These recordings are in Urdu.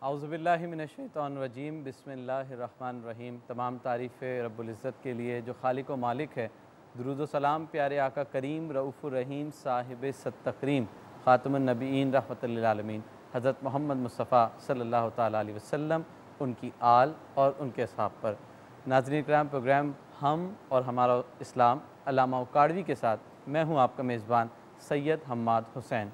اعوذ باللہ من الشیطان الرجیم، بسم اللہ الرحمن الرحیم۔ تمام تعریف رب العزت کے لیے جو خالق و مالک ہے۔ درود و سلام پیارے آقا کریم رؤوف الرحیم صاحب ست تکریم خاتم النبیین رحمۃ للعالمین حضرت محمد مصطفیٰ صلی اللہ تعالیٰ علیہ وسلم، ان کی آل اور ان کے اصحاب پر۔ ناظرین کرام، پروگرام ہم اور ہمارا اسلام علامہ اکاڑوی کے ساتھ میں ہوں آپ کا میزبان سید حماد حسین۔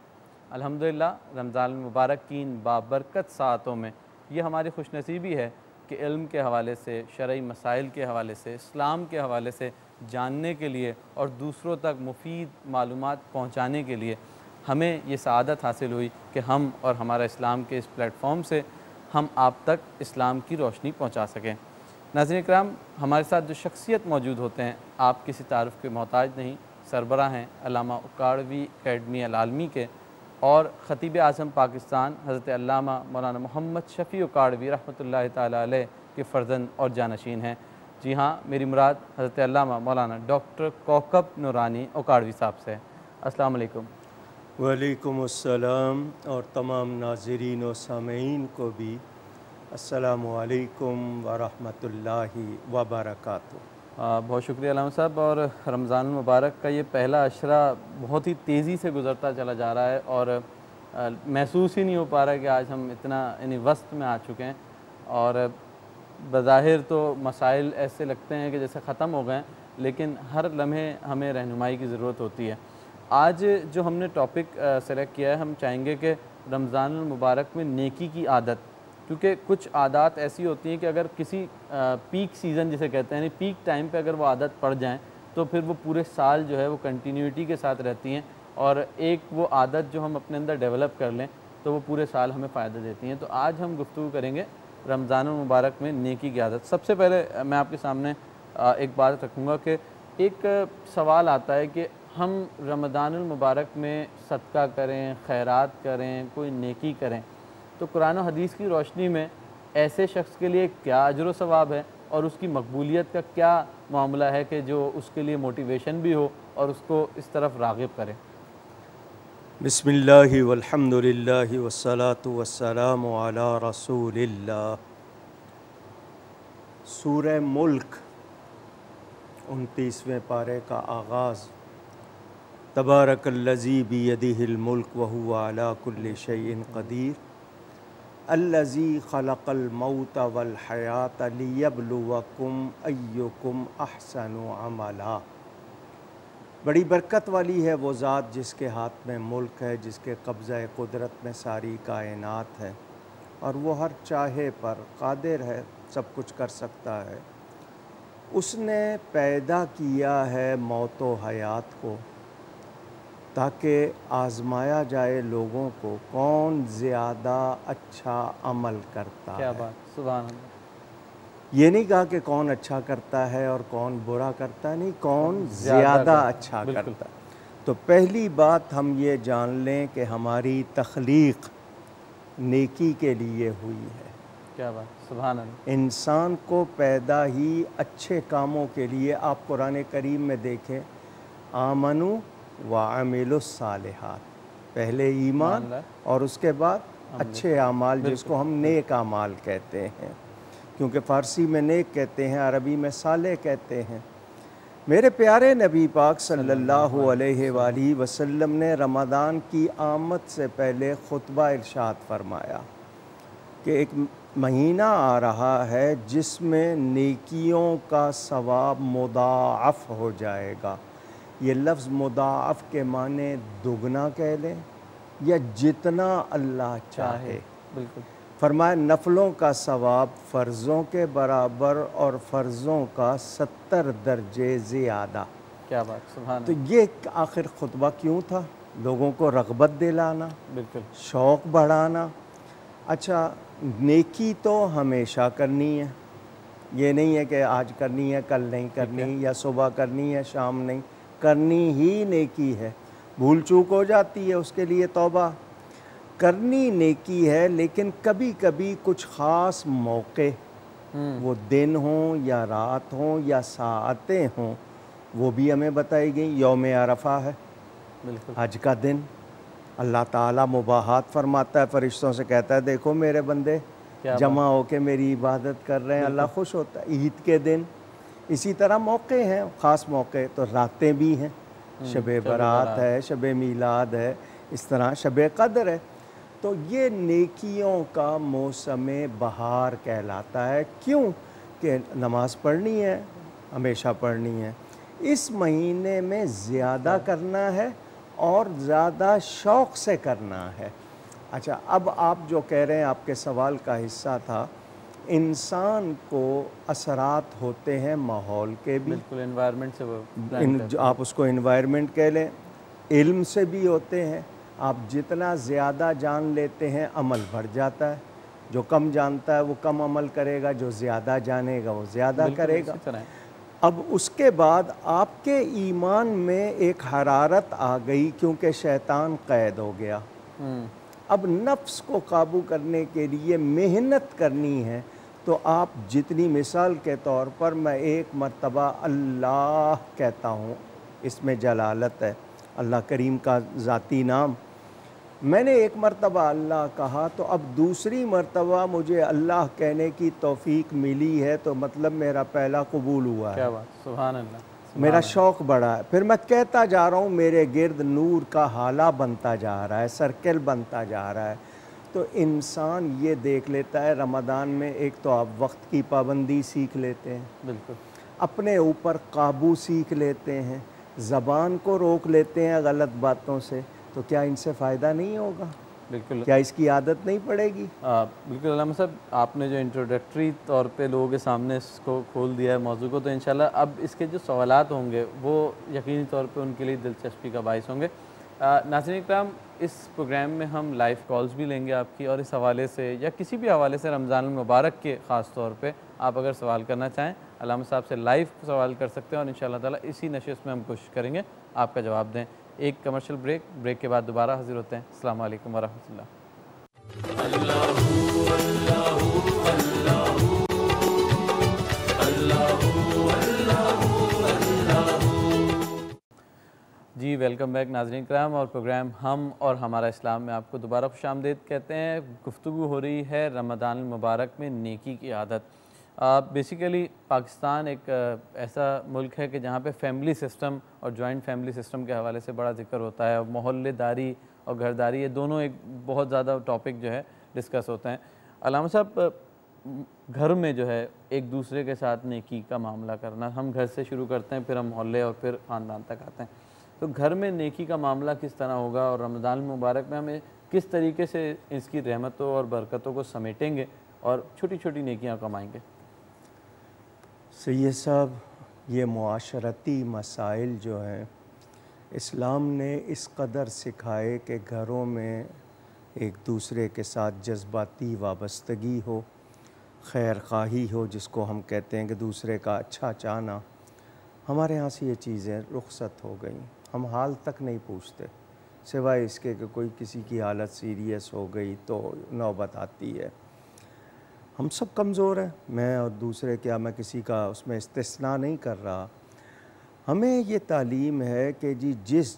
الحمدللہ رمضان المبارک کی ان بابرکت ساعتوں میں یہ ہماری خوش نصیبی ہے کہ علم کے حوالے سے، شرعی مسائل کے حوالے سے، اسلام کے حوالے سے جاننے کے لیے اور دوسروں تک مفید معلومات پہنچانے کے لیے ہمیں یہ سعادت حاصل ہوئی کہ ہم اور ہمارا اسلام کے اس پلیٹ فارم سے ہم آپ تک اسلام کی روشنی پہنچا سکیں۔ ناظرین کرام، ہمارے ساتھ جو شخصیت موجود ہوتے ہیں آپ کسی تعارف کے محتاج نہیں، سربراہ ہیں علامہ اکاڑوی اکیڈمی العالمی کے اور خطیب اعظم پاکستان حضرت علامہ مولانا محمد شفیع اکاڑوی رحمۃ اللہ تعالیٰ علیہ کے فرزند اور جانشین ہیں۔ جی ہاں، میری مراد حضرت علامہ مولانا ڈاکٹر کوکب نورانی اکاڑوی صاحب سے ہے۔ السلام علیکم۔ وعلیکم السلام، اور تمام ناظرین و سامعین کو بھی السلام علیکم ورحمۃ اللہ وبرکاتہ۔ بہت شکریہ علامہ صاحب۔ اور رمضان المبارک کا یہ پہلا عشرہ بہت ہی تیزی سے گزرتا چلا جا رہا ہے اور محسوس ہی نہیں ہو پا رہا ہے کہ آج ہم اتنا وسط میں آ چکے ہیں، اور بظاہر تو مسائل ایسے لگتے ہیں کہ جیسے ختم ہو گئے ہیں، لیکن ہر لمحے ہمیں رہنمائی کی ضرورت ہوتی ہے۔ آج جو ہم نے ٹاپک سلیکٹ کیا ہے، ہم چاہیں گے کہ رمضان المبارک میں نیکی کی عادت، کیونکہ کچھ عادات ایسی ہوتی ہیں کہ اگر کسی پیک سیزن جسے کہتے ہیں، یعنی پیک ٹائم پہ اگر وہ عادت پڑ جائیں تو پھر وہ پورے سال جو ہے وہ کنٹینیوٹی کے ساتھ رہتی ہیں، اور ایک وہ عادت جو ہم اپنے اندر ڈیولپ کر لیں تو وہ پورے سال ہمیں فائدہ دیتی ہیں۔ تو آج ہم گفتگو کریں گے رمضان المبارک میں نیکی کی عادت۔ سب سے پہلے میں آپ کے سامنے ایک بات رکھوں گا کہ ایک سوال آتا ہے کہ ہم رمضان المبارک میں صدقہ کریں، خیرات کریں، کوئی نیکی کریں، تو قرآن و حدیث کی روشنی میں ایسے شخص کے لیے کیا اجر و ثواب ہے اور اس کی مقبولیت کا کیا معاملہ ہے کہ جو اس کے لیے موٹیویشن بھی ہو اور اس کو اس طرف راغب کرے؟ بسم اللہ والحمد للہ والصلاة والسلام علی رسول اللہ۔ سورہ ملک 29ویں پارے کا آغاز، تبارک الذی بیدہ الملک وہو علی کل شیء قدیر الذی خلق الموت والحیاۃ لیبلوکم ایکم احسن عملا۔ بڑی برکت والی ہے وہ ذات جس کے ہاتھ میں ملک ہے، جس کے قبضہ قدرت میں ساری کائنات ہے، اور وہ ہر چاہے پر قادر ہے، سب کچھ کر سکتا ہے۔ اس نے پیدا کیا ہے موت و حیات کو تاکہ آزمایا جائے لوگوں کو کون زیادہ اچھا عمل کرتا ہے۔ کیا بات، سبحان اللہ۔ یہ نہیں کہا کہ کون اچھا کرتا ہے اور کون برا کرتا ہے، نہیں، کون زیادہ اچھا کرتا ہے۔ تو پہلی بات ہم یہ جان لیں کہ ہماری تخلیق نیکی کے لیے ہوئی ہے۔ کیا بات، سبحان اللہ۔ انسان کو پیدا ہی اچھے کاموں کے لیے۔ آپ قرآن کریم میں دیکھیں، آمنوا وعملوا الصالحات، پہلے ایمان اور اس کے بعد اچھے اعمال، جس کو ہم نیک اعمال کہتے ہیں، کیونکہ فارسی میں نیک کہتے ہیں، عربی میں صالح کہتے ہیں۔ میرے پیارے نبی پاک صلی اللہ علیہ وآلہ وسلم نے رمضان کی آمد سے پہلے خطبہ ارشاد فرمایا کہ ایک مہینہ آ رہا ہے جس میں نیکیوں کا ثواب مضاعف ہو جائے گا۔ یہ لفظ مضاعف کے معنی دگنا کہہ لیں یا جتنا اللہ چاہے۔ بالکل۔ فرمایا نفلوں کا ثواب فرضوں کے برابر اور فرضوں کا 70 درجے زیادہ۔ کیا بات، سبحان تو اللہ۔ یہ آخر خطبہ کیوں تھا؟ لوگوں کو رغبت دلانا، بالکل، شوق بڑھانا۔ اچھا، نیکی تو ہمیشہ کرنی ہے، یہ نہیں ہے کہ آج کرنی ہے کل نہیں کرنی، یا صبح کرنی ہے شام نہیں کرنی، ہی نیکی ہے۔ بھول چوک ہو جاتی ہے، اس کے لیے توبہ کرنی نیکی ہے، لیکن کبھی کبھی کچھ خاص موقع، وہ دن ہوں یا رات ہوں یا ساعتیں ہوں، وہ بھی ہمیں بتائی گئی۔ یوم عرفہ ہے، بالکل، حج کا دن، اللہ تعالیٰ مباحات فرماتا ہے، فرشتوں سے کہتا ہے دیکھو میرے بندے، جمع ہو کے میری عبادت کر رہے ہیں، اللہ خوش ہوتا ہے۔ عید کے دن اسی طرح موقع ہیں، خاص موقع تو راتیں بھی ہیں، شب برات ہے، شب میلاد ہے، اس طرح شب قدر ہے۔ تو یہ نیکیوں کا موسم بہار کہلاتا ہے۔ کیوں کہ نماز پڑھنی ہے، ہمیشہ پڑھنی ہے، اس مہینے میں زیادہ کرنا ہے اور زیادہ شوق سے کرنا ہے۔ اچھا، اب آپ جو کہہ رہے ہیں، آپ کے سوال کا حصہ تھا، انسان کو اثرات ہوتے ہیں ماحول کے بھی، بالکل انوائرمنٹ سے وہ آپ اس کو انوائرمنٹ کہہ لیں، علم سے بھی ہوتے ہیں۔ آپ جتنا زیادہ جان لیتے ہیں عمل بڑھ جاتا ہے، جو کم جانتا ہے وہ کم عمل کرے گا، جو زیادہ جانے گا وہ زیادہ کرے گا۔ اب اس کے بعد آپ کے ایمان میں ایک حرارت آ گئی کیونکہ شیطان قید ہو گیا۔ اب نفس کو قابو کرنے کے لیے محنت کرنی ہے، تو آپ جتنی، مثال کے طور پر میں ایک مرتبہ اللہ کہتا ہوں، اس میں جلالت ہے، اللہ کریم کا ذاتی نام، میں نے ایک مرتبہ اللہ کہا تو اب دوسری مرتبہ مجھے اللہ کہنے کی توفیق ملی ہے، تو مطلب میرا پہلا قبول ہوا ہے۔ کیا بات، سبحان اللہ، میرا شوق بڑھا ہے، پھر میں کہتا جا رہا ہوں، میرے گرد نور کا حالہ بنتا جا رہا ہے، سرکل بنتا جا رہا ہے۔ تو انسان یہ دیکھ لیتا ہے رمضان میں، ایک تو آپ وقت کی پابندی سیکھ لیتے ہیں، بالکل اپنے اوپر قابو سیکھ لیتے ہیں، زبان کو روک لیتے ہیں غلط باتوں سے، تو کیا ان سے فائدہ نہیں ہوگا؟ بالکل، کیا اس کی عادت نہیں پڑے گی؟ بالکل علامہ صاحب، آپ نے جو انٹروڈکٹری طور پہ لوگوں کے سامنے اس کو کھول دیا ہے موضوع کو، تو انشاءاللہ اب اس کے جو سوالات ہوں گے وہ یقینی طور پہ ان کے لیے دلچسپی کا باعث ہوں گے۔ ناظرین اکرام، اس پروگرام میں ہم لائیو کالز بھی لیں گے آپ کی، اور اس حوالے سے یا کسی بھی حوالے سے رمضان المبارک کے خاص طور پہ آپ اگر سوال کرنا چاہیں علامہ صاحب سے لائیو سوال کر سکتے ہیں، اور انشاءاللہ تعالیٰ اسی نشست میں ہم کوشش کریں گے آپ کا جواب دیں۔ ایک کمرشل بریک کے بعد دوبارہ حاضر ہوتے ہیں۔ السلام علیکم ورحمۃ اللہ۔ جی ویلکم بیک ناظرین کرام، اور پروگرام ہم اور ہمارا اسلام میں آپ کو دوبارہ خوش آمدید کہتے ہیں۔ گفتگو ہو رہی ہے رمضان المبارک میں نیکی کی عادت۔ بیسیکلی پاکستان ایک ایسا ملک ہے کہ جہاں پہ فیملی سسٹم اور جوائنٹ فیملی سسٹم کے حوالے سے بڑا ذکر ہوتا ہے، اور محلے داری اور گھرداری، یہ دونوں ایک بہت زیادہ ٹاپک جو ہے ڈسکس ہوتے ہیں۔ علامہ صاحب، گھر میں جو ہے ایک دوسرے کے ساتھ نیکی کا معاملہ کرنا، ہم گھر سے شروع کرتے ہیں، پھر ہم محلے اور پھر خاندان تک آتے ہیں، تو گھر میں نیکی کا معاملہ کس طرح ہوگا، اور رمضان المبارک میں ہمیں کس طریقے سے اس کی رحمتوں اور برکتوں کو سمیٹیں گے اور چھوٹی چھوٹی نیکیاں کمائیں گے؟ سید صاحب، یہ معاشرتی مسائل جو ہیں اسلام نے اس قدر سکھائے کہ گھروں میں ایک دوسرے کے ساتھ جذباتی وابستگی ہو، خیر خواہی ہو، جس کو ہم کہتے ہیں کہ دوسرے کا اچھا چاہنا۔ ہمارے ہاں سے یہ چیزیں رخصت ہو گئیں، ہم حال تک نہیں پوچھتے، سوائے اس کے کہ کوئی کسی کی حالت سیریس ہو گئی تو نوبت آتی ہے۔ ہم سب کمزور ہیں، میں اور دوسرے، کیا میں کسی کا اس میں استثناء نہیں کر رہا۔ ہمیں یہ تعلیم ہے کہ جی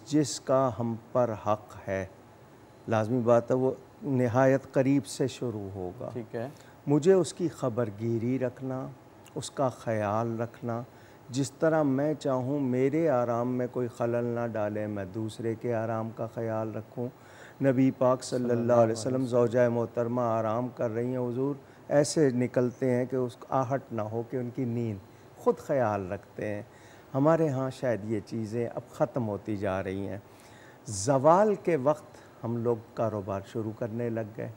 جس کا ہم پر حق ہے، لازمی بات ہے وہ نہایت قریب سے شروع ہوگا، ٹھیک ہے، مجھے اس کی خبرگیری رکھنا، اس کا خیال رکھنا، جس طرح میں چاہوں میرے آرام میں کوئی خلل نہ ڈالے، میں دوسرے کے آرام کا خیال رکھوں۔ نبی پاک صلی اللہ علیہ وسلم، زوجہ محترمہ آرام کر رہی ہیں، حضور ایسے نکلتے ہیں کہ اس کو آہٹ نہ ہو کہ ان کی نیند، خود خیال رکھتے ہیں۔ ہمارے ہاں شاید یہ چیزیں اب ختم ہوتی جا رہی ہیں۔ زوال کے وقت ہم لوگ کاروبار شروع کرنے لگ گئے۔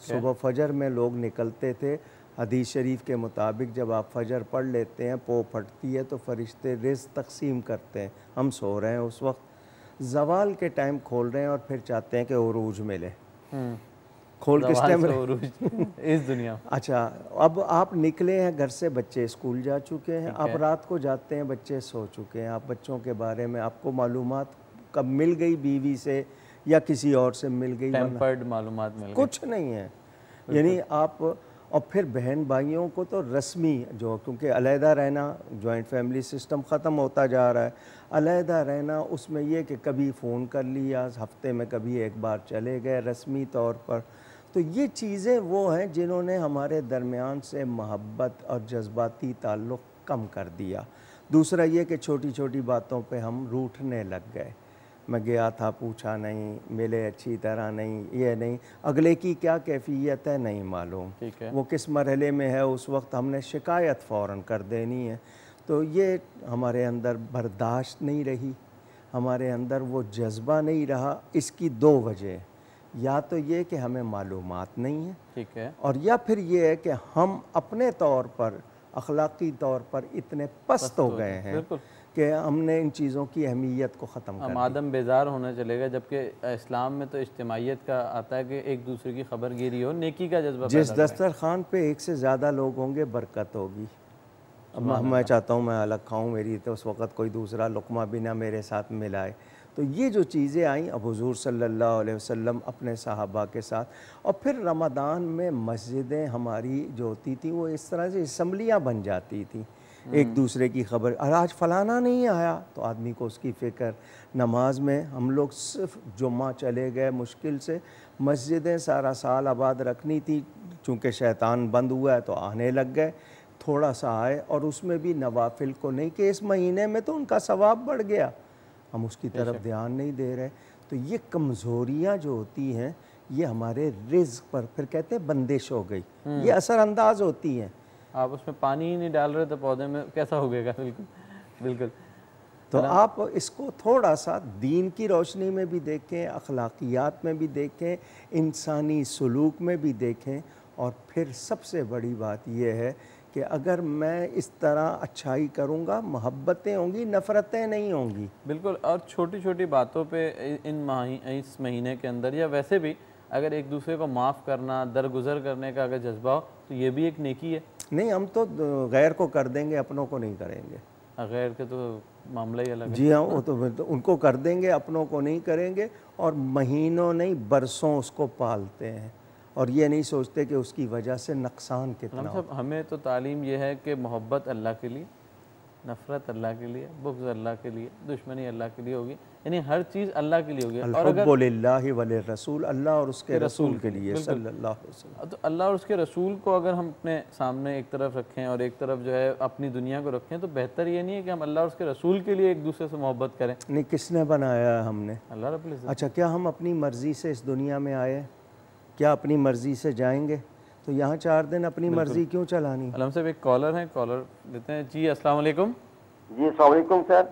صبح فجر میں لوگ نکلتے تھے، حدیث شریف کے مطابق جب آپ فجر پڑھ لیتے ہیں، پو پھٹتی ہے تو فرشتے رزق تقسیم کرتے ہیں، ہم سو رہے ہیں اس وقت، زوال کے ٹائم کھول رہے ہیں اور پھر چاہتے ہیں کہ عروج ملے۔ کھول کس ٹائم اس دنیا۔ اچھا، اب آپ نکلے ہیں گھر سے، بچے اسکول جا چکے ہیں، آپ رات کو جاتے ہیں، بچے سو چکے ہیں، آپ بچوں کے بارے میں آپ کو معلومات کب مل گئی، بیوی سے یا کسی اور سے مل گئی، ٹیمپرڈ معلومات مل گئی، کچھ نہیں ہے۔ یعنی آپ، اور پھر بہن بھائیوں کو تو رسمی جو، کیونکہ علیحدہ رہنا، جوائنٹ فیملی سسٹم ختم ہوتا جا رہا ہے، علیحدہ رہنا اس میں یہ کہ کبھی فون کر لیا، ہفتے میں کبھی ایک بار چلے گئے رسمی طور پر، تو یہ چیزیں وہ ہیں جنہوں نے ہمارے درمیان سے محبت اور جذباتی تعلق کم کر دیا۔ دوسرا یہ کہ چھوٹی چھوٹی باتوں پہ ہم روٹھنے لگ گئے، میں گیا تھا پوچھا نہیں، ملے اچھی طرح نہیں، یہ نہیں، اگلے کی کیا کیفیت ہے نہیں معلوم، ٹھیک ہے، وہ کس مرحلے میں ہے اس وقت ہم نے شکایت فوراً کر دینی ہے۔ تو یہ ہمارے اندر برداشت نہیں رہی، ہمارے اندر وہ جذبہ نہیں رہا۔ اس کی دو وجہ، یا تو یہ کہ ہمیں معلومات نہیں ہے، ٹھیک ہے، اور یا پھر یہ ہے کہ ہم اپنے طور پر اخلاقی طور پر اتنے پست ہو گئے ہیں بالکل، کہ ہم نے ان چیزوں کی اہمیت کو ختم کر ہم دیا۔ آدم بیزار ہونے چلے گئے، جبکہ اسلام میں تو اجتماعیت کا آتا ہے کہ ایک دوسرے کی خبر گیری ہو، نیکی کا جذبہ جس پیدا کریں۔ دسترخوان پہ ایک سے زیادہ لوگ ہوں گے برکت ہوگی۔ اب میں چاہتا ہوں میں الگ کھاؤں، میری تو اس وقت کوئی دوسرا لقمہ بھی نہ میرے ساتھ ملائے۔ تو یہ جو چیزیں آئیں اب حضور صلی اللہ علیہ وسلم اپنے صحابہ کے ساتھ، اور پھر رمضان میں مسجدیں ہماری جو ہوتی تھیں وہ اس طرح سے اسمبلیاں بن جاتی تھیں، ایک دوسرے کی خبر، آج فلانا نہیں آیا تو آدمی کو اس کی فکر۔ نماز میں ہم لوگ صرف جمعہ چلے گئے، مشکل سے مسجدیں سارا سال آباد رکھنی تھی، چونکہ شیطان بند ہوا ہے تو آنے لگ گئے، تھوڑا سا آئے، اور اس میں بھی نوافل کو نہیں کہ اس مہینے میں تو ان کا ثواب بڑھ گیا، ہم اس کی طرف دھیان نہیں دے رہے۔ تو یہ کمزوریاں جو ہوتی ہیں یہ ہمارے رزق پر پھر کہتے ہیں بندش ہو گئی، یہ اثر انداز ہوتی ہیں۔ آپ اس میں پانی ہی نہیں ڈال رہے تو پودے میں کیسا ہوگے گا؟ بالکل بالکل۔ تو آپ اس کو تھوڑا سا دین کی روشنی میں بھی دیکھیں، اخلاقیات میں بھی دیکھیں، انسانی سلوک میں بھی دیکھیں، اور پھر سب سے بڑی بات یہ ہے کہ اگر میں اس طرح اچھائی کروں گا محبتیں ہوں گی، نفرتیں نہیں ہوں گی۔ بالکل، اور چھوٹی چھوٹی باتوں پہ اس مہینے کے اندر یا ویسے بھی اگر ایک دوسرے کو معاف کرنا، درگزر کرنے کا اگر جذبہ ہو تو یہ بھی ایک نیکی ہے۔ نہیں، ہم تو غیر کو کر دیں گے، اپنوں کو نہیں کریں گے۔ غیر کے تو معاملہ ہی الگ ہے۔ جی ہاں، وہ تو ان کو کر دیں گے، اپنوں کو نہیں کریں گے، اور مہینوں نہیں برسوں اس کو پالتے ہیں، اور یہ نہیں سوچتے کہ اس کی وجہ سے نقصان کتنا ہو۔ ہمیں تو تعلیم یہ ہے کہ محبت اللہ کے لیے، نفرت اللہ کے لیے، بغض اللہ کے لیے، دشمنی اللہ کے لیے ہوگی، یعنی ہر چیز اللہ کے لیے ہوگی۔ اور الحب للہ وللرسول، اللہ اور اس کے رسول کے لیے صلی اللہ علیہ وسلم۔ تو اللہ اور اس کے رسول کو اگر ہم اپنے سامنے ایک طرف رکھیں اور ایک طرف جو ہے اپنی دنیا کو رکھیں، تو بہتر یہ نہیں ہے کہ ہم اللہ اور اس کے رسول کے لیے ایک دوسرے سے محبت کریں۔ نہیں، کس نے بنایا ہے؟ ہم نے۔ اللہ رب العزت۔ اچھا، کیا ہم اپنی مرضی سے اس دنیا میں آئے؟ کیا اپنی مرضی سے جائیں گے؟ تو یہاں 4 دن اپنی مرضی کیوں چلانی؟ علم صاحب ایک کالر ہیں، کالر لیتے ہیں۔ جی السلام علیکم۔ جی السلام علیکم سر۔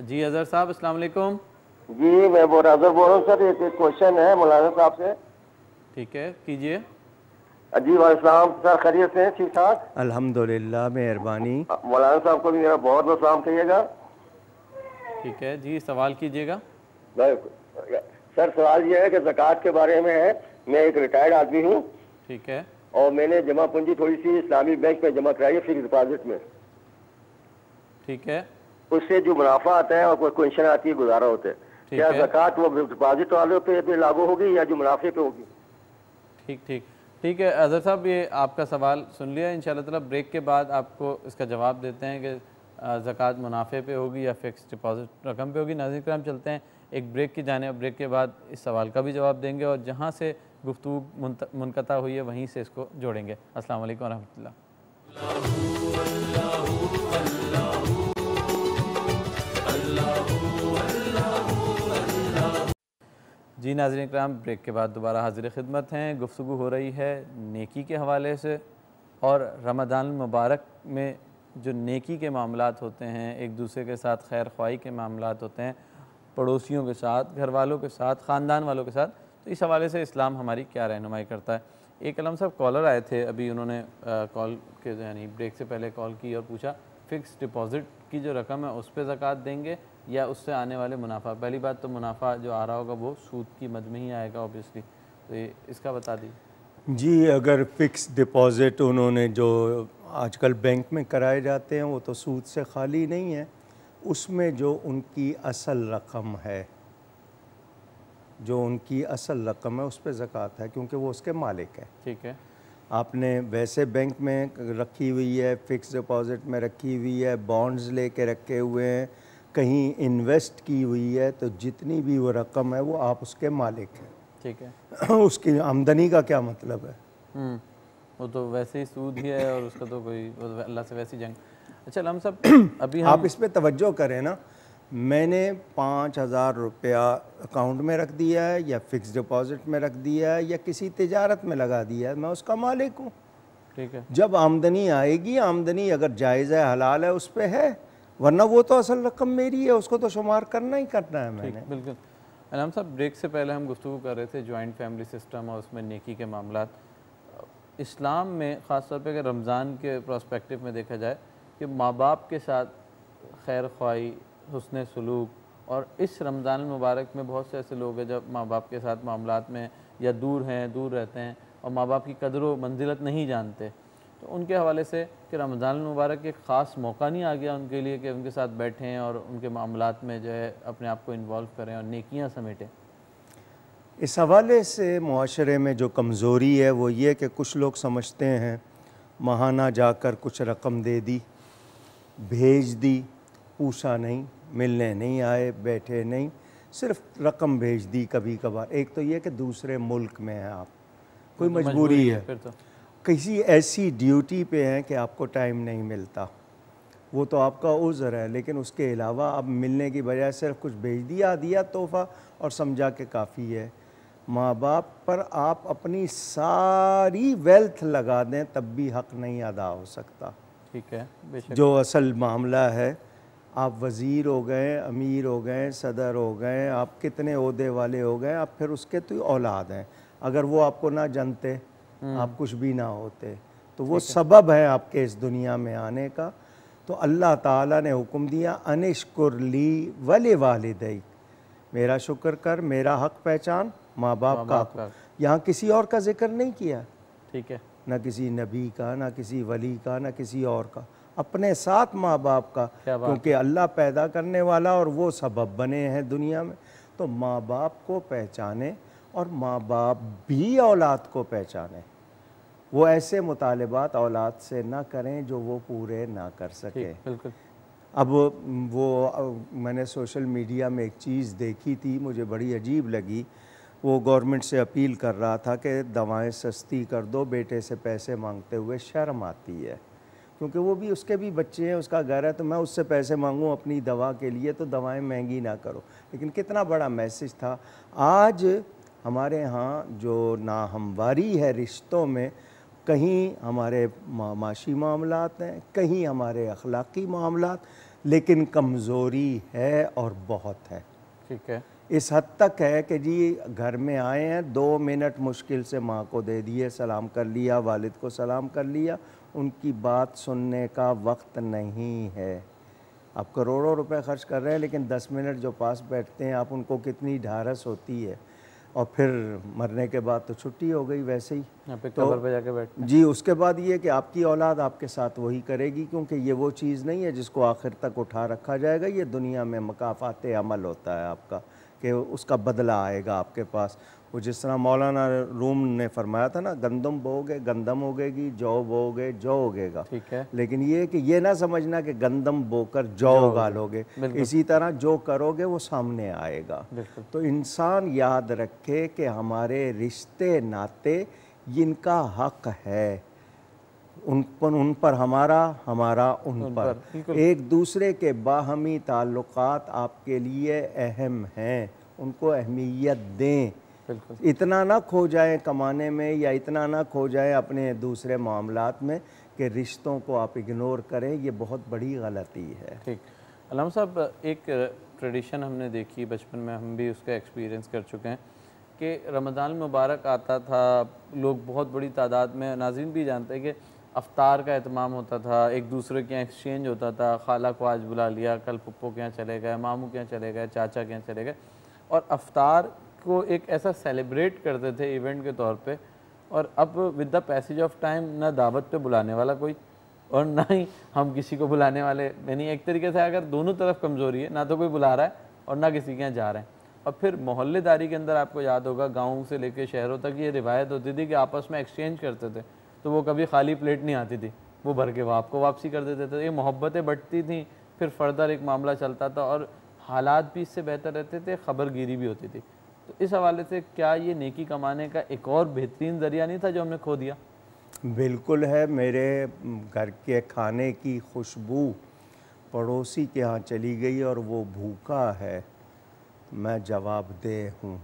جی اظہر صاحب السلام علیکم۔ جی میں اظہر بول رہا ہوں سر، ایک کوشچن ہے مولانا صاحب سے۔ ٹھیک ہے، کیجئے۔ جی وعلیکم السلام سر، خیریت سے ہیں؟ ٹھیک ٹھاک الحمدللہ، مہربانی۔ مولانا صاحب کو بھی میرا بہت بہت سلام کہیے گا۔ ٹھیک ہے جی، سوال کیجئے گا۔ سر سوال یہ ہے کہ زکوٰۃ کے بارے میں ہے۔ میں ایک ریٹائرڈ آدمی ہوں، ٹھیک ہے، اور میں نے جمع پونجی تھوڑی سی اسلامی بینک میں جمع کرائی ہے فکس ڈپازٹ میں۔ ٹھیک ہے، اس سے جو منافع آتا ہے اور کوئی پینشن آتی ہے، گزارا ہوتا ہے، کیا زکوٰۃ وہ ڈپازٹ والوں پہ لاگو ہوگی یا جو منافع پہ ہوگی؟ ٹھیک ہے اظہر صاحب، یہ آپ کا سوال سن لیا۔ انشاءاللہ تعالی بریک کے بعد آپ کو اس کا جواب دیتے ہیں کہ زکوٰۃ منافع پہ ہوگی یا فکس ڈپازٹ رقم پہ ہوگی۔ ناظرین کرام چلتے ہیں ایک بریک کی جانب، بریک کے بعد اس سوال کا بھی جواب دیں گے، اور جہاں سے گفتگو منقطع ہوئی ہے وہیں سے اس کو جوڑیں گے۔ السلام علیکم ورحمۃ اللہ۔ جی ناظرین کرام، بریک کے بعد دوبارہ حاضر خدمت ہیں۔ گفتگو ہو رہی ہے نیکی کے حوالے سے، اور رمضان المبارک میں جو نیکی کے معاملات ہوتے ہیں، ایک دوسرے کے ساتھ خیر خواہی کے معاملات ہوتے ہیں، پڑوسیوں کے ساتھ، گھر والوں کے ساتھ، خاندان والوں کے ساتھ، تو اس حوالے سے اسلام ہماری کیا رہنمائی کرتا ہے۔ ایک علم صاحب کالر آئے تھے ابھی، انہوں نے کال کے یعنی بریک سے پہلے کال کی اور پوچھا فکس ڈپازٹ کی جو رقم ہے اس پہ زکوٰۃ دیں گے یا اس سے آنے والے منافع؟ پہلی بات تو منافع جو آ رہا ہوگا وہ سود کی مد میں ہی آئے گا اوبیسلی، تو یہ اس کا بتا دیجیے۔ جی، اگر فکس ڈپازٹ انہوں نے جو آج کل بینک میں کرائے جاتے ہیں وہ تو سود سے خالی نہیں ہے، اس میں جو ان کی اصل رقم ہے، جو ان کی اصل رقم ہے اس پہ زکوٰۃ ہے، کیونکہ وہ اس کے مالک ہے۔ ٹھیک ہے، آپ نے ویسے بینک میں رکھی ہوئی ہے، فکس ڈپازٹ میں رکھی ہوئی ہے، بانڈز لے کے رکھے ہوئے ہیں، کہیں انویسٹ کی ہوئی ہے، تو جتنی بھی وہ رقم ہے وہ آپ اس کے مالک ہیں۔ ٹھیک ہے. اس کی آمدنی کا کیا مطلب ہے؟ وہ تو ویسے ہی سود ہی ہے اور اس کا تو کوئی اللہ سے ویسی جنگ. اچھا علامہ صاحب ابھی آپ اس پہ توجہ کریں نا، میں نے 5,000 روپیہ اکاؤنٹ میں رکھ دیا ہے یا فکس ڈپازٹ میں رکھ دیا ہے یا کسی تجارت میں لگا دیا ہے، میں اس کا مالک ہوں. ٹھیک ہے. جب آمدنی آئے گی، آمدنی اگر جائز ہے، حلال ہے، اس پہ ہے، ورنہ وہ تو اصل رقم میری ہے، اس کو تو شمار کرنا ہی کرنا ہے میں نے. بالکل. علامہ صاحب بریک سے پہلے ہم گفتگو کر رہے تھے جوائنٹ فیملی سسٹم اور اس میں نیکی کے معاملات. اسلام میں خاص طور پہ اگر رمضان کے پراسپیکٹو میں دیکھا جائے کہ ماں باپ کے ساتھ خیر خواہی، حسن سلوک، اور اس رمضان المبارک میں بہت سے ایسے لوگ ہیں جب ماں باپ کے ساتھ معاملات میں یا دور رہتے ہیں اور ماں باپ کی قدر و منزلت نہیں جانتے، تو ان کے حوالے سے کہ رمضان المبارک ایک خاص موقع نہیں آ گیا ان کے لیے کہ ان کے ساتھ بیٹھیں اور ان کے معاملات میں جو ہے اپنے آپ کو انوالو کریں اور نیکیاں سمیٹیں؟ اس حوالے سے معاشرے میں جو کمزوری ہے وہ یہ کہ کچھ لوگ سمجھتے ہیں ماہانہ جا کر کچھ رقم دے دی، بھیج دی، پوچھا نہیں، ملنے نہیں آئے، بیٹھے نہیں، صرف رقم بھیج دی کبھی کبھار. ایک تو یہ کہ دوسرے ملک میں ہیں آپ، کوئی مجبوری ہے، کسی ایسی ڈیوٹی پہ ہیں کہ آپ کو ٹائم نہیں ملتا، وہ تو آپ کا عذر ہے، لیکن اس کے علاوہ اب ملنے کی بجائے صرف کچھ بھیج دیا تحفہ اور سمجھا کہ کافی ہے. ماں باپ پر آپ اپنی ساری ویلتھ لگا دیں تب بھی حق نہیں ادا ہو سکتا. ٹھیک ہے. جو اصل معاملہ ہے، آپ وزیر ہو گئے، امیر ہو گئے، صدر ہو گئے، آپ کتنے عہدے والے ہو گئے، آپ پھر اس کے تو اولاد ہیں. اگر وہ آپ کو نہ جانتے، آپ کچھ بھی نہ ہوتے، تو وہ سبب ہے آپ کے اس دنیا میں آنے کا. تو اللہ تعالیٰ نے حکم دیا انشکر لی ولوالدیک، میرا شکر کر، میرا حق پہچان، ماں باپ کا حق. یہاں کسی اور کا ذکر نہیں کیا. ٹھیک ہے. نہ کسی نبی کا، نہ کسی ولی کا، نہ کسی اور کا، اپنے ساتھ ماں باپ کا، کیونکہ اللہ پیدا کرنے والا اور وہ سبب بنے ہیں دنیا میں. تو ماں باپ کو پہچانے اور ماں باپ بھی اولاد کو پہچانے. وہ ایسے مطالبات اولاد سے نہ کریں جو وہ پورے نہ کر سکے. اب وہ میں نے سوشل میڈیا میں ایک چیز دیکھی تھی، مجھے بڑی عجیب لگی. وہ گورنمنٹ سے اپیل کر رہا تھا کہ دوائیں سستی کر دو، بیٹے سے پیسے مانگتے ہوئے شرم آتی ہے، کیونکہ وہ بھی اس کے بھی بچے ہیں، اس کا گھر ہے، تو میں اس سے پیسے مانگوں اپنی دوا کے لیے تو دوائیں مہنگی نہ کرو. لیکن کتنا بڑا میسج تھا. آج ہمارے ہاں جو ناہمواری ہے رشتوں میں، کہیں ہمارے معاشی معاملات ہیں، کہیں ہمارے اخلاقی معاملات، لیکن کمزوری ہے اور بہت ہے. ٹھیک ہے. اس حد تک ہے کہ جی گھر میں آئے ہیں، 2 منٹ مشکل سے ماں کو دے دیے، سلام کر لیا، والد کو سلام کر لیا، ان کی بات سننے کا وقت نہیں ہے. آپ کروڑوں روپے خرچ کر رہے ہیں، لیکن 10 منٹ جو پاس بیٹھتے ہیں، آپ ان کو کتنی ڈھارس ہوتی ہے. اور پھر مرنے کے بعد تو چھٹی ہو گئی ویسے ہی. قبر پہ جا کے بیٹھتے ہیں. جی اس کے بعد یہ کہ آپ کی اولاد آپ کے ساتھ وہی کرے گی، کیونکہ یہ وہ چیز نہیں ہے جس کو آخر تک اٹھا رکھا جائے گا. یہ دنیا میں مکافات عمل ہوتا ہے آپ کا، کہ اس کا بدلہ آئے گا آپ کے پاس. وہ جس طرح مولانا روم نے فرمایا تھا نا، گندم بو گے گندم اگے گی، جو بو گے جو اگے گا. ٹھیک ہے. لیکن یہ کہ یہ نہ سمجھنا کہ گندم بو کر جو اگا لو گے. اسی طرح جو کرو گے وہ سامنے آئے گا. تو انسان یاد رکھے کہ ہمارے رشتے ناتے جن کا حق ہے، ان پر ہمارا ان پر. ایک دوسرے کے باہمی تعلقات آپ کے لیے اہم ہیں، ان کو اہمیت دیں. اتنا نہ کھو جائیں کمانے میں، یا اتنا نہ کھو جائیں اپنے دوسرے معاملات میں کہ رشتوں کو آپ اگنور کریں. یہ بہت بڑی غلطی ہے. ٹھیک. علامہ صاحب ایک ٹریڈیشن ہم نے دیکھی بچپن میں، ہم بھی اس کا ایکسپیرینس کر چکے ہیں کہ رمضان المبارک آتا تھا، لوگ بہت بڑی تعداد میں، ناظرین بھی جانتے ہیں کہ افطار کا اہتمام ہوتا تھا، ایک دوسرے کے یہاں ایکسچینج ہوتا تھا. خالہ کو آج بلا لیا، کل پھپھو کے یہاں چلے گئے، ماموں کے یہاں چلے گئے، چاچا کے یہاں چلے گئے، اور افطار کو ایک ایسا سیلیبریٹ کرتے تھے ایونٹ کے طور پہ. اور اب with the passage of time نہ دعوت پہ بلانے والا کوئی اور نہ ہی ہم کسی کو بلانے والے. یعنی ایک طریقے سے اگر دونوں طرف کمزوری ہے، نہ تو کوئی بلا رہا ہے اور نہ کسی کے یہاں جا رہے ہیں. اور پھر محلے داری کے اندر آپ کو یاد ہوگا گاؤں سے لے کے شہروں تک یہ روایت ہوتی تھی کہ آپس میں ایکسچینج کرتے تھے، تو وہ کبھی خالی پلیٹ نہیں آتی تھی، وہ بھر کے وہ آپ کو واپسی کر دیتے تھے. یہ محبتیں بڑھتی تھیں، پھر فردر ایک معاملہ چلتا تھا اور حالات بھی اس سے بہتر رہتے تھے، خبر گیری بھی ہوتی تھی. تو اس حوالے سے کیا یہ نیکی کمانے کا ایک اور بہترین ذریعہ نہیں تھا جو ہم نے کھو دیا؟ بالکل ہے. میرے گھر کے کھانے کی خوشبو پڑوسی کے ہاں چلی گئی اور وہ بھوکا ہے، میں جواب دہ ہوں.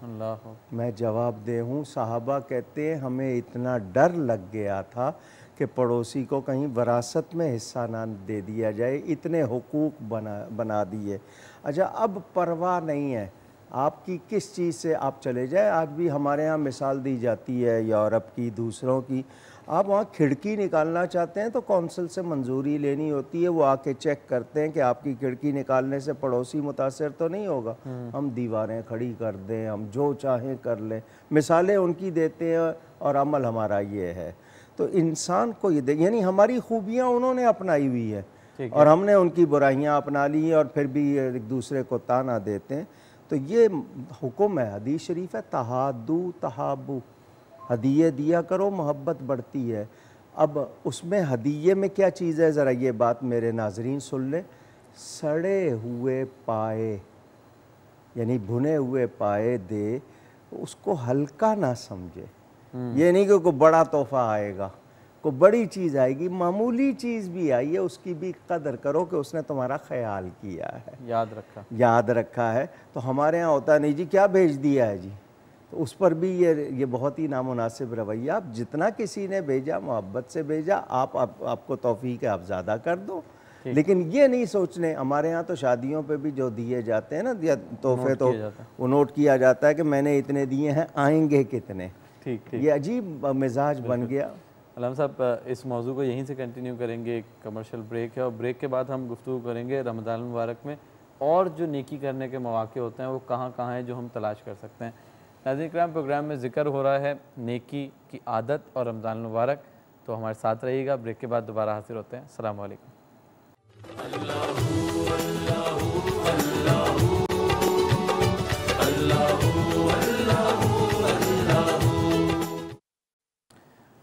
اللہ، میں جواب دہ ہوں. صحابہ کہتے ہیں ہمیں اتنا ڈر لگ گیا تھا کہ پڑوسی کو کہیں وراثت میں حصہ نہ دے دیا جائے، اتنے حقوق بنا دیے. اچھا، اب پرواہ نہیں ہے آپ کی کس چیز سے آپ چلے جائیں. آج بھی ہمارے ہاں مثال دی جاتی ہے یورپ کی، دوسروں کی. آپ وہاں کھڑکی نکالنا چاہتے ہیں تو کونسل سے منظوری لینی ہوتی ہے، وہ آ کے چیک کرتے ہیں کہ آپ کی کھڑکی نکالنے سے پڑوسی متاثر تو نہیں ہوگا. ہم دیواریں کھڑی کر دیں، ہم جو چاہیں کر لیں. مثالیں ان کی دیتے ہیں اور عمل ہمارا یہ ہے. تو انسان کو یہ یعنی ہماری خوبیاں انہوں نے اپنائی ہوئی ہے اور ہم نے ان کی برائیاں اپنا لی ہیں اور پھر بھی ایک دوسرے کو تانا دیتے ہیں. تو یہ حکم ہے، حدیث شریف ہے، تہادو تہابو، ہدیے دیا کرو محبت بڑھتی ہے. اب اس میں ہدیے میں کیا چیز ہے، ذرا یہ بات میرے ناظرین سن لیں. سڑے ہوئے پائے یعنی بھنے ہوئے پائے دے، اس کو ہلکا نہ سمجھے. یہ نہیں کہ کوئی بڑا تحفہ آئے گا، کوئی بڑی چیز آئے گی، معمولی چیز بھی آئی ہے اس کی بھی قدر کرو کہ اس نے تمہارا خیال کیا ہے، یاد رکھا ہے. تو ہمارے ہاں ہوتا نہیں جی کیا بھیج دیا ہے جی، تو اس پر بھی یہ بہت ہی نامناسب رویہ. آپ جتنا کسی نے بھیجا محبت سے بھیجا، آپ کو توفیق ہے آپ زیادہ کر دو. لیکن یہ نہیں سوچنے، ہمارے ہاں تو شادیوں پہ بھی جو دیے جاتے ہیں نا تحفے، تو وہ نوٹ کیا جاتا ہے کہ میں نے اتنے دیے ہیں، آئیں گے کتنے. یہ عجیب مزاج بن گیا. علامہ صاحب اس موضوع کو یہیں سے کنٹینیو کریں گے. ایک کمرشل بریک ہے اور بریک کے بعد ہم گفتگو کریں گے رمضان المبارک میں اور جو نیکی کرنے کے مواقع ہوتے ہیں وہ کہاں کہاں ہیں جو ہم تلاش کر سکتے ہیں. ناظرین کرام، پروگرام میں ذکر ہو رہا ہے نیکی کی عادت اور رمضان المبارک. تو ہمارے ساتھ رہیے گا. بریک کے بعد دوبارہ حاضر ہوتے ہیں. السلام علیکم.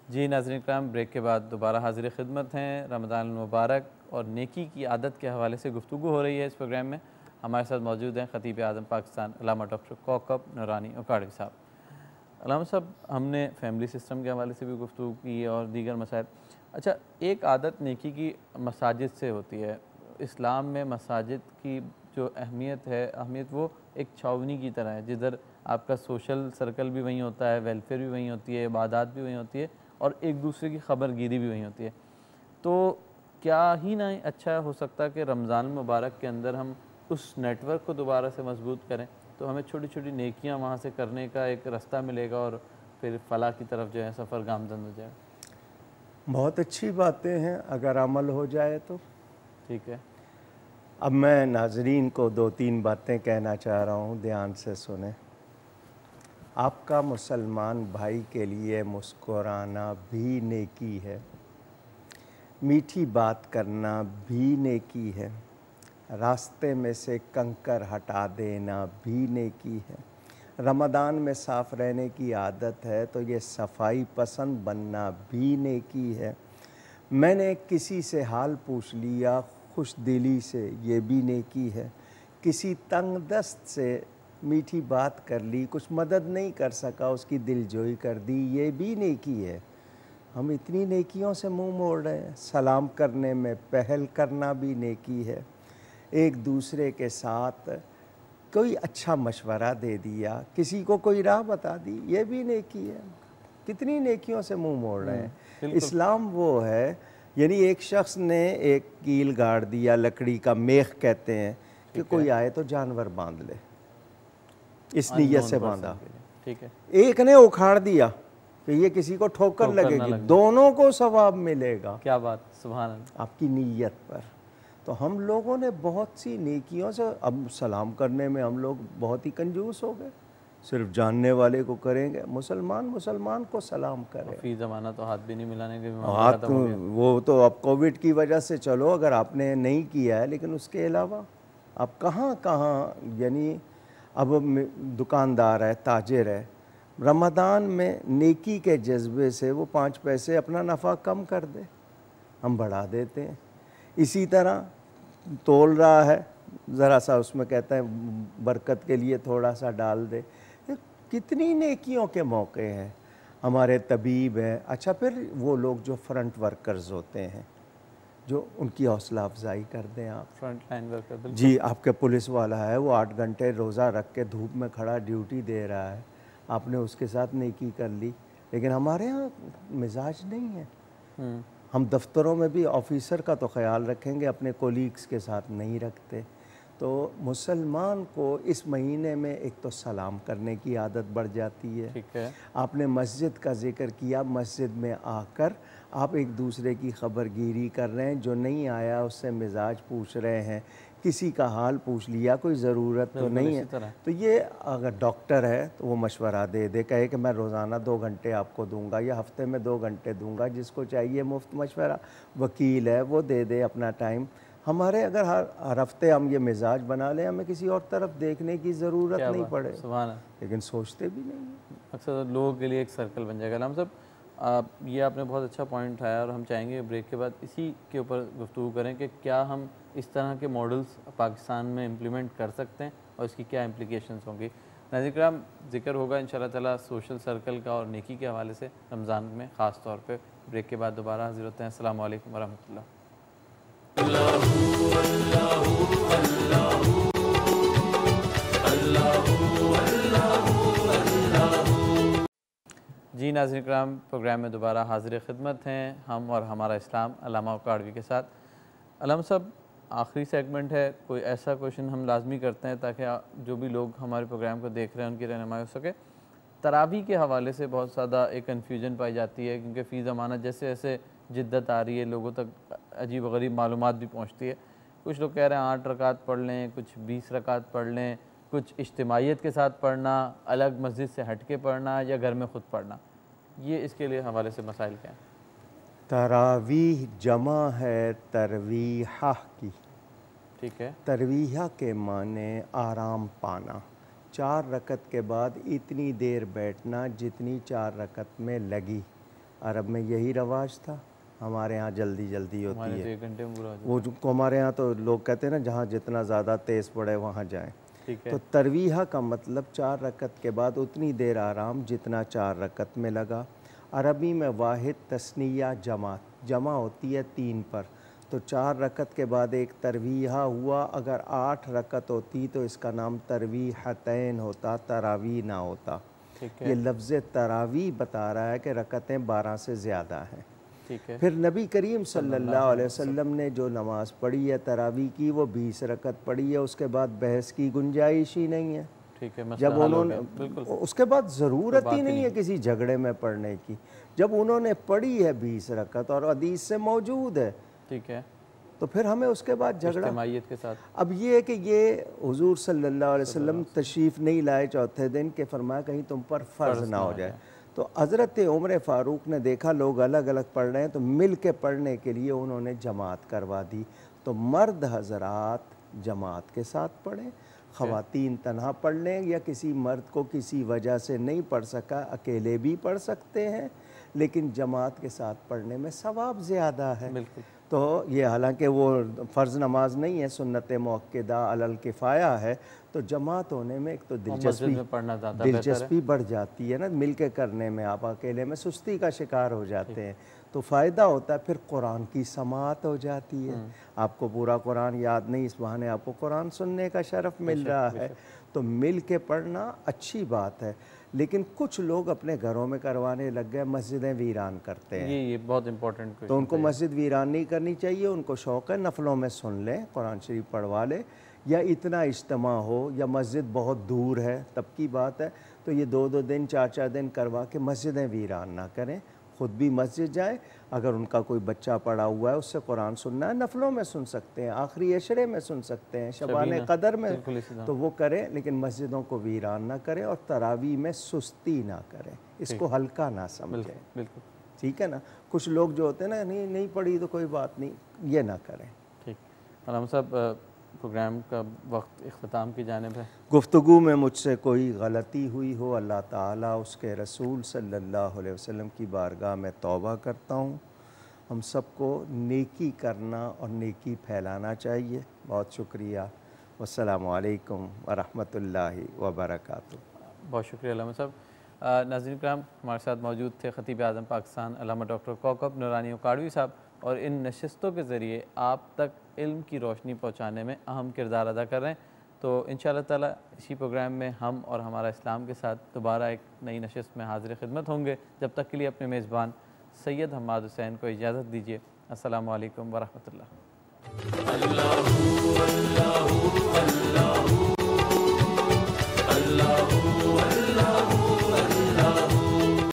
جی ناظرین کرام، بریک کے بعد دوبارہ حاضر خدمت ہیں. رمضان المبارک اور نیکی کی عادت کے حوالے سے گفتگو ہو رہی ہے اس پروگرام میں. ہمارے ساتھ موجود ہیں خطیب اعظم پاکستان علامہ ڈاکٹر کوکب نورانی اکاڑوی صاحب. علامہ صاحب، ہم نے فیملی سسٹم کے حوالے سے بھی گفتگو کی اور دیگر مسائل. اچھا، ایک عادت نیکی کی مساجد سے ہوتی ہے. اسلام میں مساجد کی جو اہمیت وہ ایک چھاؤنی کی طرح ہے، جدھر آپ کا سوشل سرکل بھی وہیں ہوتا ہے، ویلفیئر بھی وہیں ہوتی ہے، عبادات بھی وہیں ہوتی ہے اور ایک دوسرے کی خبر گیری بھی وہیں ہوتی ہے. تو کیا ہی نہ اچھا ہو سکتا کہ رمضان المبارک کے اندر ہم اس نیٹ ورک کو دوبارہ سے مضبوط کریں تو ہمیں چھوٹی چھوٹی نیکیاں وہاں سے کرنے کا ایک رستہ ملے گا اور پھر فلاح کی طرف جو ہے سفر گامزن ہو جائے. بہت اچھی باتیں ہیں اگر عمل ہو جائے تو. ٹھیک ہے. اب میں ناظرین کو 2-3 باتیں کہنا چاہ رہا ہوں، دھیان سے سنیں. آپ کا مسلمان بھائی کے لیے مسکرانا بھی نیکی ہے، میٹھی بات کرنا بھی نیکی ہے، راستے میں سے کنکر ہٹا دینا بھی نیکی ہے. رمضان میں صاف رہنے کی عادت ہے تو یہ صفائی پسند بننا بھی نیکی ہے. میں نے کسی سے حال پوچھ لیا خوش دلی سے، یہ بھی نیکی ہے. کسی تنگ دست سے میٹھی بات کر لی، کچھ مدد نہیں کر سکا، اس کی دل جوئی کر دی، یہ بھی نیکی ہے. ہم اتنی نیکیوں سے منہ موڑ رہے ہیں. سلام کرنے میں پہل کرنا بھی نیکی ہے. ایک دوسرے کے ساتھ کوئی اچھا مشورہ دے دیا، کسی کو کوئی راہ بتا دی، یہ بھی نیکی ہے. کتنی نیکیوں سے منہ موڑ رہے ہیں. اسلام وہ ہے، یعنی ایک شخص نے ایک کیل گاڑ دیا، لکڑی کا میخ کہتے ہیں، کہ کوئی آئے تو جانور باندھ لے، اس نیت سے باندھا. ایک نے اکھاڑ دیا کہ یہ کسی کو ٹھوکر لگے گی، دونوں کو ثواب ملے گا. کیا بات، سبحان اللہ، آپ کی نیت پر. تو ہم لوگوں نے بہت سی نیکیوں سے، اب سلام کرنے میں ہم لوگ بہت ہی کنجوس ہو گئے، صرف جاننے والے کو کریں گے. مسلمان کو سلام کرے. فی زمانہ تو ہاتھ بھی نہیں ملانے کے ہاتھ وہ تو اب کووڈ کی وجہ سے چلو اگر آپ نے نہیں کیا ہے، لیکن اس کے علاوہ اب کہاں یعنی اب دکاندار ہے، تاجر ہے، رمضان میں نیکی کے جذبے سے وہ 5 پیسے اپنا نفع کم کر دے، ہم بڑھا دیتے ہیں. اسی طرح تول رہا ہے ذرا سا اس میں کہتے ہیں برکت کے لیے تھوڑا سا ڈال دے. کتنی نیکیوں کے موقع ہیں. ہمارے طبیب ہیں. اچھا پھر وہ لوگ جو فرنٹ ورکرز ہوتے ہیں جو ان کی حوصلہ افزائی کر دیں آپ. Front line worker. جی آپ کے پولیس والا ہے وہ 8 گھنٹے روزہ رکھ کے دھوپ میں کھڑا ڈیوٹی دے رہا ہے, آپ نے اس کے ساتھ نیکی کر لی. لیکن ہمارے ہاں مزاج نہیں ہے. ہم دفتروں میں بھی آفیسر کا تو خیال رکھیں گے, اپنے کولیگز کے ساتھ نہیں رکھتے. تو مسلمان کو اس مہینے میں ایک تو سلام کرنے کی عادت بڑھ جاتی ہے. ٹھیک ہے. آپ نے مسجد کا ذکر کیا, مسجد میں آ کر آپ ایک دوسرے کی خبر گیری کر رہے ہیں, جو نہیں آیا اس سے مزاج پوچھ رہے ہیں, کسی کا حال پوچھ لیا, کوئی ضرورت تو نہیں ہے. تو یہ اگر ڈاکٹر ہے تو وہ مشورہ دے دے, کہے کہ میں روزانہ 2 گھنٹے آپ کو دوں گا یا ہفتے میں 2 گھنٹے دوں گا, جس کو چاہیے مفت مشورہ. وکیل ہے وہ دے دے اپنا ٹائم. ہمارے اگر ہر ہفتے ہم یہ مزاج بنا لیں, ہمیں کسی اور طرف دیکھنے کی ضرورت نہیں پڑے. لیکن سوچتے بھی نہیں ہیں. اکثر لوگوں کے لیے ایک سرکل بن جائے گا. علامہ صاحب یہ آپ نے بہت اچھا پوائنٹ اٹھایا, اور ہم چاہیں گے بریک کے بعد اسی کے اوپر گفتگو کریں کہ کیا ہم اس طرح کے ماڈلز پاکستان میں امپلیمنٹ کر سکتے ہیں اور اس کی کیا امپلیکیشنز ہوں گی. ناظرین کرام, ذکر ہوگا انشاءاللہ تعالیٰ سوشل سرکل کا اور نیکی کے حوالے سے رمضان میں خاص طور پہ. بریک کے بعد دوبارہ حاضر ہوتے ہیں. السلام علیکم ورحمۃ اللہ. جی ناظرین کرام, پروگرام میں دوبارہ حاضر خدمت ہیں ہم اور ہمارا اسلام علامہ اکاڑوی کے ساتھ. علامہ صاحب, آخری سیگمنٹ ہے, کوئی ایسا کویشچن ہم لازمی کرتے ہیں تاکہ جو بھی لوگ ہمارے پروگرام کو دیکھ رہے ہیں ان کی رہنمائی ہو سکے. تراویح کے حوالے سے بہت زیادہ ایک کنفیوژن پائی جاتی ہے, کیونکہ فی زمانہ جیسے جیسے جدت آ رہی ہے لوگوں تک عجیب و غریب معلومات بھی پہنچتی ہے. کچھ لوگ کہہ رہے ہیں 8 رکعت پڑھ لیں, کچھ 20 رکعت پڑھ لیں, کچھ اجتماعیت کے ساتھ پڑھنا, الگ مسجد سے ہٹ کے پڑھنا, یا گھر میں خود پڑھنا. یہ اس کے لیے حوالے سے مسائل کیا ہیں؟ تراویح جمع ہے ترویحہ کی. ٹھیک ہے. ترویحہ کے معنی آرام پانا. 4 رکعت کے بعد اتنی دیر بیٹھنا جتنی 4 رکعت میں لگی. عرب میں یہی رواج تھا. ہمارے ہاں جلدی جلدی ہوتی ہے. 1 گھنٹے میں پورا. وہ ہمارے ہاں تو لوگ کہتے ہیں نا جہاں جتنا زیادہ تیز پڑے وہاں جائیں. تو ترویحہ کا مطلب 4 رکعت کے بعد اتنی دیر آرام جتنا 4 رکعت میں لگا. عربی میں واحد تثنیہ جمع ہوتی ہے 3 پر. تو 4 رکعت کے بعد ایک ترویحہ ہوا. اگر 8 رکعت ہوتی تو اس کا نام ترویحتین ہوتا, تراویح نہ ہوتا. یہ لفظ تراویح بتا رہا ہے کہ رکعتیں 12 سے زیادہ ہیں. پھر نبی کریم صلی اللہ علیہ وسلم نے جو نماز پڑھی ہے تراویح کی وہ 20 رکعت پڑھی ہے. اس کے بعد بحث کی گنجائش ہی نہیں ہے. جب انہوں نے اس کے بعد ضرورت ہی نہیں ہے کسی جھگڑے میں پڑھنے کی. جب انہوں نے پڑھی ہے 20 رکعت اور حدیث سے موجود ہے, ٹھیک ہے, تو پھر ہمیں اس کے بعد جھگڑا. اجتماعیت کے ساتھ اب یہ ہے کہ یہ حضور صلی اللہ علیہ وسلم تشریف نہیں لائے چوتھے دن کہ فرمایا کہیں تم پر فرض نہ ہو جائے. تو حضرت عمر فاروق نے دیکھا لوگ الگ الگ پڑھ رہے ہیں تو مل کے پڑھنے کے لیے انہوں نے جماعت کروا دی. تو مرد حضرات جماعت کے ساتھ پڑھیں, خواتین تنہا پڑھ لیں, یا کسی مرد کو کسی وجہ سے نہیں پڑھ سکا اکیلے بھی پڑھ سکتے ہیں, لیکن جماعت کے ساتھ پڑھنے میں ثواب زیادہ ہے. تو یہ حالانکہ وہ فرض نماز نہیں ہے, سنت مؤکدہ علی الکفایہ ہے, تو جماعت ہونے میں ایک تو دلچسپی بڑھ جاتی ہے نا, مل کے کرنے میں. آپ اکیلے میں سستی کا شکار ہو جاتے ہیں. تو فائدہ ہوتا ہے, پھر قرآن کی سماعت ہو جاتی ہے. آپ کو پورا قرآن یاد نہیں, اس بہانے آپ کو قرآن سننے کا شرف مل رہا ہے. تو مل کے پڑھنا اچھی بات ہے. لیکن کچھ لوگ اپنے گھروں میں کروانے لگ گئے, مسجدیں ویران کرتے ہیں. یہ بہت امپورٹنٹ. تو ان کو مسجد ویران نہیں کرنی چاہیے. ان کو شوق ہے نفلوں میں سن لیں, قرآن شریف پڑھوا لے, یا اتنا اجتماع ہو, یا مسجد بہت دور ہے تب کی بات ہے, تو یہ 2-2 دن 4-4 دن کروا کے مسجدیں ویران نہ کریں. خود بھی مسجد جائیں. اگر ان کا کوئی بچہ پڑا ہوا ہے اس سے قرآن سننا ہے, نفلوں میں سن سکتے ہیں, آخری عشرے میں سن سکتے ہیں, شبان قدر میں, تو وہ کریں. لیکن مسجدوں کو ویران نہ کریں, اور تراویح میں سستی نہ کریں, اس کو ہلکا نہ سمجھیں. بالکل ٹھیک ہے نا. کچھ لوگ جو ہوتے ہیں نا, نہیں پڑھی تو کوئی بات نہیں, یہ نہ کریں. ٹھیک. علامہ صاحب, پروگرام کا وقت اختتام کی جانب ہے. گفتگو میں مجھ سے کوئی غلطی ہوئی ہو, اللہ تعالیٰ اس کے رسول صلی اللہ علیہ وسلم کی بارگاہ میں توبہ کرتا ہوں. ہم سب کو نیکی کرنا اور نیکی پھیلانا چاہیے. بہت شکریہ. والسلام علیکم ورحمۃ اللہ وبرکاتہ۔ بہت شکریہ علامہ صاحب۔ ناظرین کرام، ہمارے ساتھ موجود تھے خطیب اعظم پاکستان علامہ ڈاکٹر کوکب نورانی اکاڑوی صاحب، اور ان نشستوں کے ذریعے آپ تک علم کی روشنی پہنچانے میں اہم کردار ادا کر رہے ہیں۔ تو انشاءاللہ تعالی اسی پروگرام میں ہم اور ہمارا اسلام کے ساتھ دوبارہ ایک نئی نشست میں حاضر خدمت ہوں گے۔ جب تک کے لیے اپنے میزبان سید حماد حسین کو اجازت دیجیے۔ السلام علیکم ورحمۃ اللہ۔